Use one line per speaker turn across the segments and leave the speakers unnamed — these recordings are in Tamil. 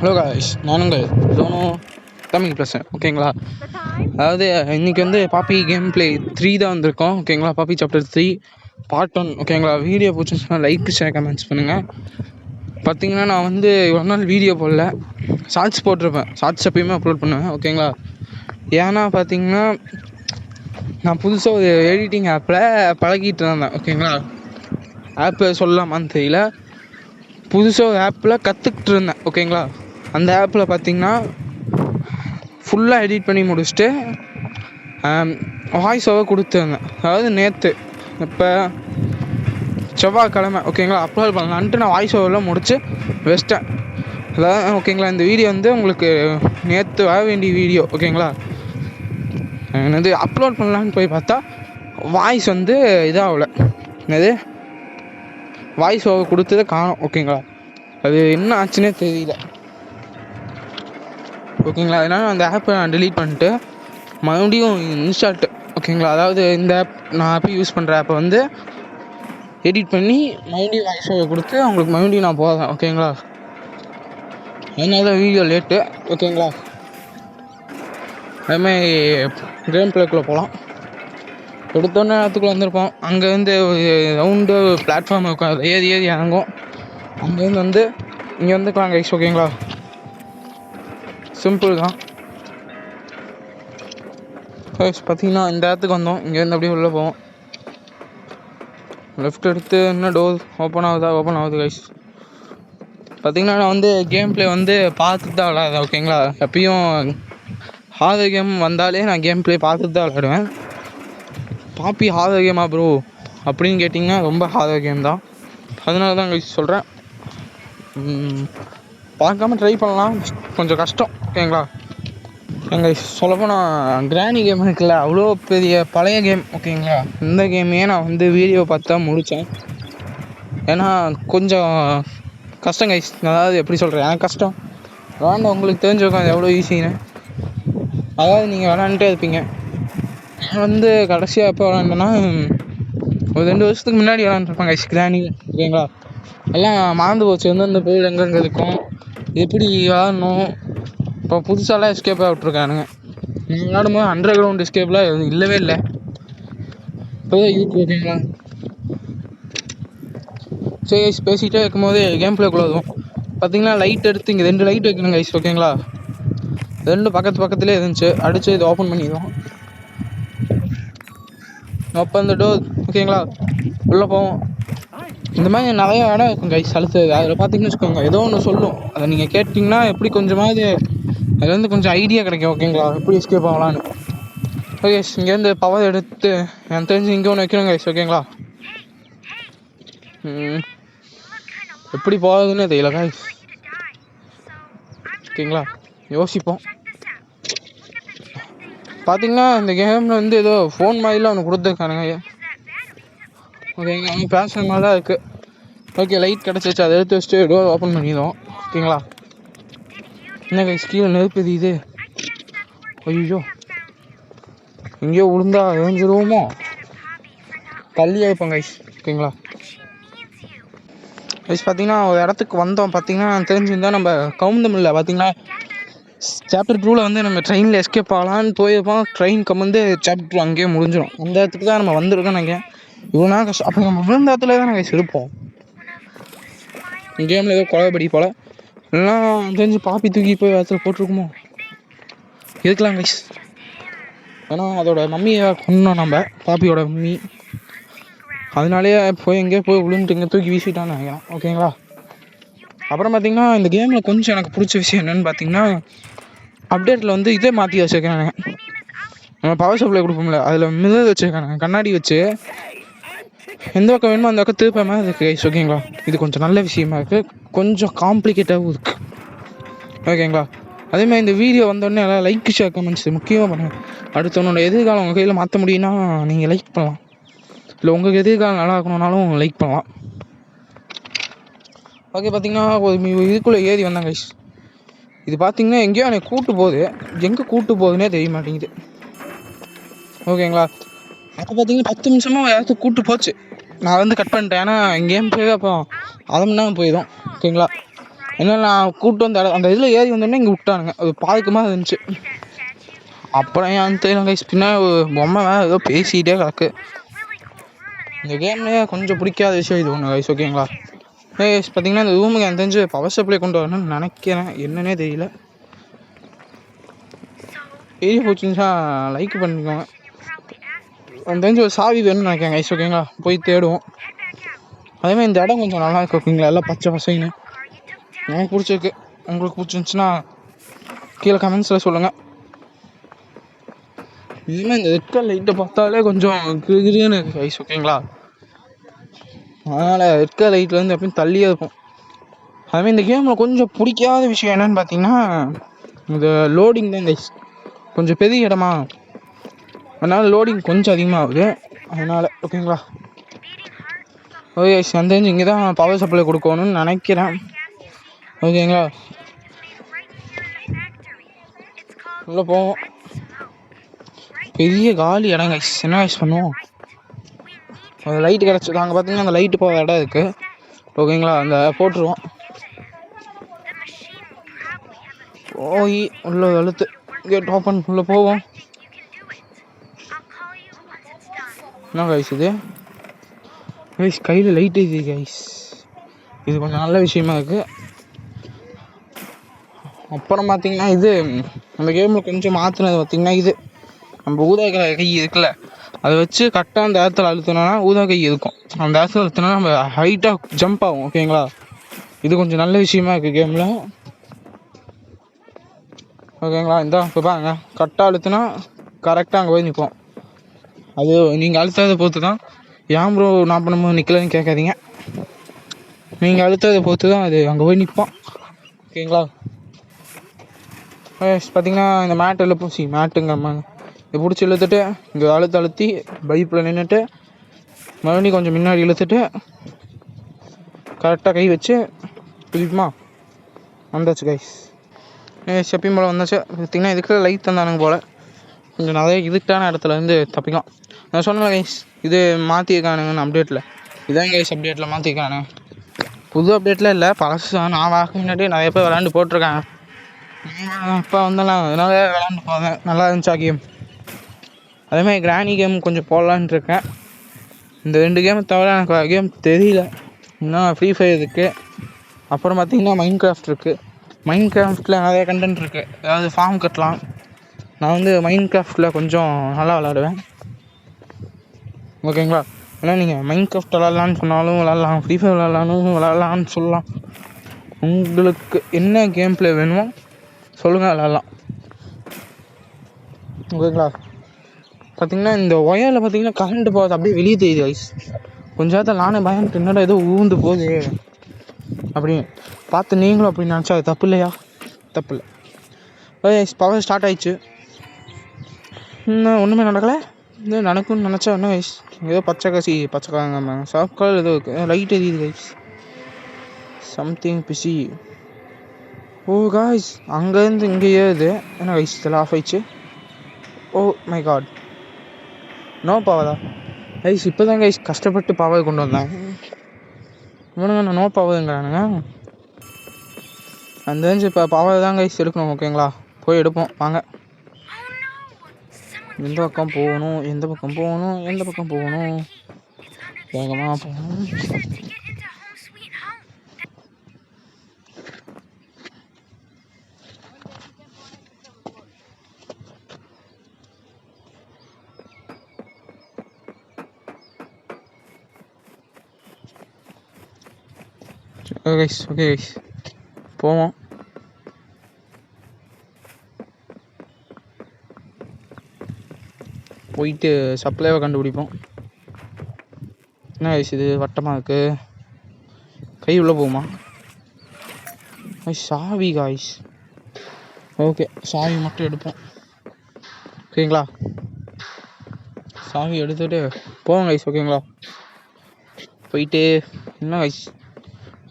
ஹலோ காய்ஸ், நான் உங்கள் ஜோனோ தமிழ் பேசுகிறேன். ஓகேங்களா, அதாவது இன்றைக்கி வந்து பாப்பி கேம் ப்ளே 3 தான் வந்திருக்கோம். ஓகேங்களா, பாப்பி சாப்டர் 3 பார்ட் 1. ஓகேங்களா, வீடியோ பிடிச்சிருந்துச்சுன்னா லைக் ஷேர் கமெண்ட்ஸ் பண்ணுங்கள். பார்த்தீங்கன்னா நான் வந்து ஒரு நாள் வீடியோ போடல, ஷார்ட்ஸ் போட்டிருப்பேன். ஷார்ட்ஸ் எப்பயுமே அப்லோட் பண்ணுவேன். ஓகேங்களா, ஏன்னா பார்த்தீங்கன்னா நான் புதுசாக ஒரு எடிட்டிங் ஆப்பில் பழகிட்டு இருந்தேன். ஓகேங்களா, ஆப்பு சொல்லலாமான்னு தெரியல, புதுசாக ஒரு ஆப்பில் கற்றுக்கிட்டு இருந்தேன். ஓகேங்களா, அந்த ஆப்பில் பார்த்திங்கன்னா ஃபுல்லாக எடிட் பண்ணி முடிச்சுட்டு வாய்ஸ் ஓவர் கொடுத்துருந்தேன். அதாவது நேற்று இப்போ செவ்வாய்க்கிழமை ஓகேங்களா அப்லோட் பண்ணலான்ட்டு நான் வாய்ஸ் ஓவரெலாம் முடித்து வச்சிட்டேன். அதாவது ஓகேங்களா, இந்த வீடியோ வந்து உங்களுக்கு நேற்று வர வேண்டிய வீடியோ. ஓகேங்களா, என்னது அப்லோட் பண்ணலான்னு போய் பார்த்தா வாய்ஸ் வந்து இதாகலை. என்னது வாய்ஸ் ஓவர் கொடுத்ததை காணோம். ஓகேங்களா, அது என்ன ஆச்சுன்னே தெரியல. ஓகேங்களா, அதனால் அந்த ஆப்பை நான் டெலீட் பண்ணிட்டு மறுபடியும் இன்ஸ்டால்ட்டு. ஓகேங்களா, அதாவது இந்த ஆப் நான் ஆப்பை யூஸ் பண்ணுற ஆப்பை வந்து எடிட் பண்ணி மறுபடியும் வாய்ஸ் ஓவர் கொடுத்து அவங்களுக்கு மறுபடியும் நான் போகிறேன். ஓகேங்களா, அதனால வீடியோ லேட்டு. ஓகேங்களா, அதுமாதிரி கேம் ப்ளேக்குள்ளே போகலாம். எடுத்தோன்னே நேரத்துக்குள்ளே வந்திருப்போம். அங்கேருந்து ஒரு ரவுண்டு பிளாட்ஃபார்ம் இருக்கும், அதில் ஏறி இறங்கும். அங்கேருந்து வந்து இங்கே வந்துக்கலாம் கைஸ். ஓகேங்களா, சிம்பிள் தான் கைஸ். பார்த்தீங்கன்னா இந்த இடத்துக்கு வந்தோம். இங்கேருந்து அப்படியே உள்ளே போவோம். லெஃப்ட் எடுத்து இன்னும் டோர் ஓப்பன் ஆகுது கைஸ். பார்த்தீங்கன்னா நான் வந்து கேம் ப்ளே வந்து பார்த்துட்டு தான் விளாடுறேன். ஓகேங்களா, எப்பயும் ஹாரர் கேம் வந்தாலே நான் கேம் ப்ளே பார்த்துட்டு தான் விளாடுவேன். பாப்பி ஹாரர் கேமா ப்ரோ அப்படின்னு கேட்டிங்கன்னா ரொம்ப ஹாரர் கேம் தான். அதனால தான் கைஸ் சொல்கிறேன், பார்க்காம ட்ரை பண்ணலாம், கொஞ்சம் கஷ்டம். ஓகேங்களா, எங்கள் சொல்லப்போனால் கிராணி கேம் இருக்குல்ல, அவ்வளோ பெரிய பழைய கேம். ஓகேங்களா, இந்த கேமையே நான் வந்து வீடியோ பார்த்தா முடித்தேன். ஏன்னா கொஞ்சம் கஷ்டம் கைஸ். அதாவது எப்படி சொல்கிறேன், எனக்கு கஷ்டம் விளாண்ட உங்களுக்கு தெரிஞ்சுருக்கோம் அது எவ்வளோ ஈஸின்னு. அதாவது நீங்கள் விளாண்டுட்டே இருப்பீங்க. நான் வந்து கடைசியாக எப்போ விளாண்டேன்னா ஒரு 2 வருஷத்துக்கு முன்னாடி விளாண்டுருப்பேன் கைஸ் கிராணி. ஓகேங்களா, எல்லாம் மறந்து போச்சு, எந்தெந்த பேர் எங்கெங்கே இருக்கும், எப்படி விளாடணும். இப்போ புதுசாலாம் எஸ்கேப்பாக விட்ருக்கானுங்க. நீங்கள் விளாடும்போது அண்டர் கிரவுண்ட் எஸ்கேப்லாம் எதுவும் இல்லவே இல்லை. இப்போதான் இருக்கு. ஓகேங்களா, சரி கைஸ், பேசிகிட்டே இருக்கும்போது கேம் ப்ளேக்குள்ளே வரும். பார்த்தீங்கன்னா லைட் எடுத்து இங்கே 2 லைட் வைக்கணும் கைஸ். ஓகேங்களா, 2 பக்கத்துலேயே இருந்துச்சு. அடித்து இது ஓப்பன் பண்ணிடுவோம். ஓப்பன் அந்த டோர். ஓகேங்களா, உள்ளே போவோம். இந்த மாதிரி நிறைய இடம் இருக்கும் கைஸ் அடுத்தது. அதில் பார்த்தீங்கன்னு வச்சுக்கோங்க, ஏதோ ஒன்று சொல்லும், அதை நீங்கள் கேட்டிங்கன்னா எப்படி கொஞ்சமாவது அதுலேருந்து கொஞ்சம் ஐடியா கிடைக்கும். ஓகேங்களா, எப்படி எஸ்கேப் ஆகலான்னு. ஓகே, இங்கேருந்து பவர் எடுத்து எனக்கு தெரிஞ்சு இங்கே ஒன்று வைக்கணும் கைஸ். ஓகேங்களா, எப்படி போகிறதுன்னு தெரியல கைஸ். ஓகேங்களா, யோசிப்போம். பார்த்தீங்கன்னா இந்த கேமில் வந்து ஏதோ ஃபோன் மாதிரிலாம் ஒன்று கொடுத்துருக்கானுங்க. ஓகேங்களா, அவங்க பேசுகிற மாதிரி தான் இருக்குது. ஓகே, லைட் கிடச்சிச்சு, அதை எடுத்து வச்சுட்டு டோர் ஓப்பன் பண்ணிடுவோம். ஓகேங்களா, என்ன கைஸ் கீழே நெருப்புது இது. ஐயோ, எங்கேயோ விழுந்தா எழுந்துருவோமோ, தள்ளியாக இருப்போம் கைஸ். ஓகேங்களா கைஸ், பார்த்தீங்கன்னா ஒரு இடத்துக்கு வந்தோம். பார்த்தீங்கன்னா தெரிஞ்சுருந்தால் நம்ம கவுந்தமில்ல பார்த்தீங்கன்னா சாப்டர் 2 வந்து நம்ம ட்ரெயினில் எஸ்கேப் ஆகலான்னு போயிருப்போம். ட்ரெயின் கம்மந்து சாப்டர் 2 அங்கேயே முடிஞ்சிடும். அந்த இடத்துக்கு தான் நம்ம வந்திருக்கோம். நாங்கள் இவ்வளோ நாள் கஷ்டம். அப்போ நம்ம விழுந்த இடத்துல தான் நாங்கள் இருப்போம். கேமில் ஏதோ குழப்படி போல் எல்லாம் தெரிஞ்சு பாப்பி தூக்கி போய் இடத்துல போட்டிருக்குமோ இருக்கலாம் கைஸ். ஏன்னா அதோட மம்மியை கொண்டோம் நம்ம, பாப்பியோட மம்மி. அதனாலேயே போய் எங்கேயோ போய் விழுந்துட்டு இங்கே தூக்கி வீசிட்டான்னு நினைக்கிறேன். ஓகேங்களா, அப்புறம் பார்த்திங்கன்னா இந்த கேமில் கொஞ்சம் எனக்கு பிடிச்ச விஷயம் என்னென்னு பார்த்தீங்கன்னா, அப்டேட்டில் வந்து இதே மாற்றி வச்சுருக்காங்க. நம்ம பவர் சப்ளை கொடுப்போம்ல, அதில் மிதர் வச்சுருக்காங்க, கண்ணாடி வச்சு எந்த பக்கம் வேணுமோ அந்த பக்கம் திருப்ப மாதிரி இருக்குது கைஸ். ஓகேங்களா, இது கொஞ்சம் நல்ல விஷயமா இருக்குது, கொஞ்சம் காம்ப்ளிகேட்டாகவும் இருக்குது. ஓகேங்களா, அதேமாதிரி இந்த வீடியோ வந்தோடனே எல்லாம் லைக் ஷேர் கமெண்ட்ஸ் முக்கியமாக பண்ணுங்கள். அடுத்தவனோட எதிர்காலம் உங்கள் கையில் மாற்ற முடியும்னா நீங்கள் லைக் பண்ணலாம், இல்லை உங்களுக்கு எதிர்காலம் நல்லா இருக்கணும்னாலும் லைக் பண்ணலாம். ஓகே, பார்த்தீங்கன்னா ஒரு இதுக்குள்ளே ஏறி வந்தாங்க கைஸ். இது பார்த்தீங்கன்னா எங்கேயோ எனக்கு கூட்டு போகுது, எங்கே கூட்டு போகுதுன்னே தெரிய மாட்டேங்குது. ஓகேங்களா, அப்போ பார்த்தீங்கன்னா 10 நிமிஷமாக யாராவது கூட்டு போச்சு. நான் வந்து கட் பண்ணிட்டேன், ஏன்னா கேம் போய் அப்போ அதம்னா போயிடும். ஓகேங்களா, என்ன நான் கூப்பிட்டு வந்த அந்த இதில் ஏறி வந்தோடனே இங்கே விட்டானுங்க. அது பார்க்கமாக இருந்துச்சு. அப்புறம் ஏன் தெரியல கைஸ், பின்னா பொம்மை வேறு ஏதோ பேசிக்கிட்டே கிடக்கு. இந்த கேம்லேயே கொஞ்சம் பிடிக்காத விஷயம் இது ஒன்று கைஸ். ஓகேங்களா கைஸ், பார்த்தீங்கன்னா இந்த ரூமுக்கு எனக்கு தெரிஞ்சு பவர் சப்ளை கொண்டு வரணும்னு நினைக்கிறேன். என்னன்னே தெரியல. ஏறி போச்சுன்னா லைக் பண்ணிக்கோங்க. எனக்கு தெரிஞ்சு ஒரு சாவி வேணும்னு நினைக்கிறேன் கைஸ். ஓகேங்களா போய் தேடுவோம். அதேமாதிரி இந்த இடம் கொஞ்சம் நல்லா இருக்கு. ஓகேங்களா எல்லாம் பச்சை பசைன்னு எனக்கு பிடிச்சிருக்கு. உங்களுக்கு பிடிச்சிருந்துச்சுன்னா கீழே கமெண்ட்ஸில் சொல்லுங்கள். இதுமாதிரி இந்த ரெட் கலர் லைட்டை பார்த்தாலே கொஞ்சம் கிருகிருன்னு இருக்குது கைஸ். ஓகேங்களா அதனால் ரெட் கலர் லைட்லேருந்து எப்பயும் தள்ளியே இருக்கும். அதுமாதிரி இந்த கேமில் கொஞ்சம் பிடிக்காத விஷயம் என்னென்னு பார்த்தீங்கன்னா இந்த லோடிங் தான் கைஸ். கொஞ்சம் பெரிய இடமா, அதனால் லோடிங் கொஞ்சம் அதிகமாகுது. அதனால் ஓகேங்களா ஓகே கைஸ், அந்த இங்கே தான் பவர் சப்ளை கொடுக்கணும்னு நினைக்கிறேன். ஓகேங்களா உள்ளே போவோம். பெரிய காலி இடம் கைஸ். என்ன கைஸ் பண்ணுவோம், அந்த லைட்டு கிடச்சிது. அங்கே பார்த்தீங்கன்னா அந்த லைட்டு போகிற இடம் இருக்குது. ஓகேங்களா அந்த போட்டுருவோம். போய் உள்ள அழுத்து கேட் ஓப்பன் உள்ளே போவோம். என்ன கைஸ் இது கைஸ், கையில் லைட்டு இது கைஸ். இது கொஞ்சம் நல்ல விஷயமா இருக்குது. அப்புறம் பார்த்தீங்கன்னா இது அந்த கேமில் கொஞ்சம் மாற்றினது பார்த்தீங்கன்னா இது நம்ம ஊதா கை இருக்குல்ல, அதை வச்சு கரெக்டாக அந்த இடத்துல அழுத்தினோன்னா ஊதா கை இருக்கும். அந்த இடத்துல அழுத்தினா நம்ம ஹைட்டாக ஜம்ப் ஆகும். ஓகேங்களா இது கொஞ்சம் நல்ல விஷயமா இருக்குது கேமில். ஓகேங்களா இந்த இப்போ பாருங்க, கரெக்டாக அழுத்தினா கரெக்டாக அங்கே போய் நிற்போம். அது நீங்கள் அழுத்ததை பொறுத்து தான். ஏன் ப்ரோ நான் பண்ணும்போது நிற்கலன்னு கேட்காதீங்க. நீங்கள் அழுத்ததை பொறுத்து தான் அது அங்கே போய் நிற்போம். ஓகேங்களா பார்த்தீங்கன்னா இந்த மேட்டில் பூசி மேட்டுங்கம்மா இதை பிடிச்சி இழுத்துட்டு இங்கே அழுத்தி பைப்பில் நின்றுட்டு மறுபடியும் கொஞ்சம் முன்னாடி இழுத்துட்டு கரெக்டாக கை வச்சு பிடிப்புமா வந்தாச்சு கைஸ். ஷப்பிங் போல் வந்தாச்சு. பார்த்திங்கன்னா இதுக்கு லைட் தந்தானுங்க போல். கொஞ்சம் நிறைய இதுக்கான இடத்துலேருந்து தப்பிக்கலாம். நான் சொன்னேன் கைஸ், இது மாற்றிருக்கானுங்கன்னு அப்டேட்டில். இதான் கைஸ் அப்டேட்டில் மாற்றிருக்கானு. புது அப்டேட்டில் இல்லை, பழசு தான். நான் வாக்கு முன்னாடியே நிறைய பேர் விளாண்டு போட்டிருக்காங்க. இப்போ வந்தலாம் அதனால விளாண்டு போவேன். நல்லா இருந்துச்சா கேம். அதேமாதிரி கிராணி கேம் கொஞ்சம் போடலான்னு இருக்கேன். இந்த 2 கேமை தவிர எனக்கு வேறு கேம் தெரியல. இன்னும் ஃப்ரீ ஃபயர் இருக்குது. அப்புறம் பார்த்திங்கன்னா மைண்ட் கிராஃப்ட் இருக்குது. மைண்ட் கிராஃப்டில் நிறைய கண்டென்ட் இருக்குது. அதாவது ஃபார்ம் கட்டலாம். நான் வந்து மைண்ட் கிராஃப்டில் கொஞ்சம் நல்லா விளாடுவேன். ஓகேங்களா ஏன்னா நீங்கள் மைண்ட் கிராஃப்ட் விளாட்லான்னு சொன்னாலும் விளாட்லாம், ஃப்ரீ ஃபயர் விளாட்லான்னு சொல்லலாம். உங்களுக்கு என்ன கேம் பிளே வேணுமோ சொல்லுங்கள், விளாட்லாம். ஓகேங்களா பார்த்திங்கன்னா இந்த ஒயரில் பார்த்திங்கன்னா கரண்ட்டு போகிறது அப்படியே வெளியே தெரியுது ஐஸ். கொஞ்ச நேரத்தில் நானே பயந்துட்டு என்னடா ஏதோ ஊந்து போகுது அப்படின்னு பார்த்து நீங்களும் அப்படி நினச்சா அது தப்பு இல்லையா? தப்பு இல்லை. ஓகே பவர் ஸ்டார்ட் ஆயிடுச்சு. இன்னும் ஒன்றுமே நடக்கலை. இது நடக்கும்னு நினச்சா என்ன கைஸ், ஏதோ பச்சைக்காங்க சாஃப்ட் கலர் ஏதோ இருக்குது. லைட் எரியுது guys. Something busy. Oh guys அங்கேருந்து இங்கே ஏறுது. என்ன கைஸ் இதெல்லாம் ஆஃப் ஆயிடுச்சு. ஓ மை காட், நோ பவரா கைஸ்? இப்போ தான் கைஸ் கஷ்டப்பட்டு பவர் கொண்டு வந்தேன். இவனுங்க நோ பவருங்கிறானுங்க. அந்த தெரிஞ்சு இப்போ பவர் தான் கைஸ் எடுக்கணும். ஓகேங்களா போய் எடுப்போம் வாங்க. எந்த பக்கம் போகணும் வேகமாக போகணும். ஓகே கைஸ் போவோம். போயிட்டு சப்ளைவை கண்டுபிடிப்போம். என்ன கைஸ் இது வட்டமாக இருக்குது, கை உள்ளே போகுமா? சாவி காய்ஸ். ஓகே சாவி மட்டும் எடுப்போம். ஓகேங்களா சாவி எடுத்துகிட்டு போவோம் கைஸ். ஓகேங்களா போயிட்டு என்ன கைஸ்,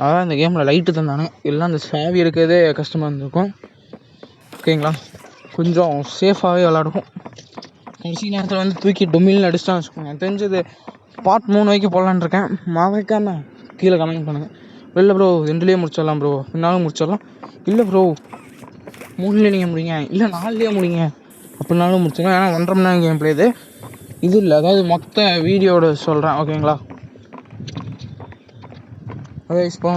அதான் இந்த கேமில் லைட்டு தந்தானே எல்லாம் அந்த சாவி எடுக்கிறதே கஷ்டமாக இருந்திருக்கும். ஓகேங்களா கொஞ்சம் சேஃபாகவே விளாடுவோம். கடைசி நேரத்தில் வந்து தூக்கி டொமில்னு அடிச்சிட்டான்னு வச்சுக்கோங்க. எனக்கு தெரிஞ்சது பார்ட் 3 வரைக்கும் போடலான்னு இருக்கேன். மறக்காமல் கீழே கமெண்ட் பண்ணுங்கள். இல்லை ப்ரோ 2லேயே முடிச்சிடலாம் ப்ரோ, பின்னாலும் முடிச்சிடலாம். இல்லை ப்ரோ 3லேயே நீங்கள் முடிங்க, இல்லை 4லேயே முடிங்க அப்படின்னாலும் முடிச்சிடலாம். ஏன்னா 1.5 மணி நேரம் கேம் பிளே இது இல்லை, அதாவது மொத்த வீடியோட சொல்கிறேன் ஓகேங்களா. அதே இப்போ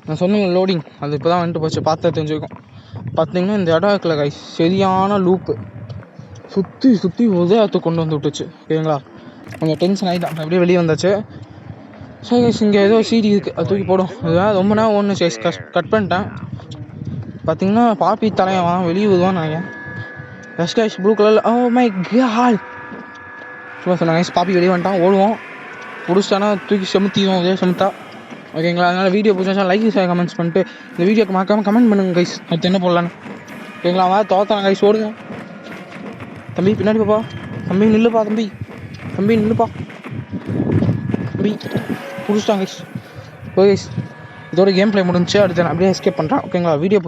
நான் சொன்ன லோடிங் அது இப்போ தான் வந்துட்டு போச்சு, பார்த்தா தெரிஞ்சுக்கும். பார்த்தீங்கன்னா இந்த இடம் இருக்குல்ல கைஸ், சரியான லூப்பு, சுற்றி உதயத்தை கொண்டு வந்து விட்டுச்சு ஓகேங்களா. கொஞ்சம் டென்ஷன் ஆகிட்டான், அப்படியே வெளியே வந்தாச்சு. சரி கைஸ், இங்கே ஏதோ சீடி இருக்குது, அது தூக்கி போடும். இதுதான் ரொம்ப நேரம் ஒன்று சைஸ் கட் பண்ணிட்டேன். பார்த்தீங்கன்னா பாப்பி தலையன் வெளியே விடுவான்னு நினைக்கிறேன். எஸ் கைஸ் ப்ளூ கலரில், ஓ மை காட் சும்மா சொன்னாங்க கைஸ். பாப்பி வெளியே வந்துட்டான், ஓடுவோம், பிடிச்சிட்டானா தூக்கி செமுத்திடுவோம், இதே செமுத்தா ஓகேங்களா. அதனால் வீடியோ பிடிச்சா லைக் ஷேர் கமெண்ட்ஸ் பண்ணிட்டு இந்த வீடியோக்கு மறக்காமல் கமெண்ட் பண்ணுங்க கைஸ், அடுத்து என்ன போடலான்னு ஓகேங்களா. அவன் தோத்தான கைஸ், ஓடுங்க தம்பி, பின்னாடி பாப்பா, தம்பி நில்லுப்பா, தம்பி நில்லுப்பா, தம்பி பிடிச்சிட்டாங்க கைஸ். ஓகே கைஸ், இதோட கேம் பிளே முடிஞ்சு அடுத்து நான் அப்படியே எஸ்கேப் பண்ணுறேன் ஓகேங்களா. வீடியோ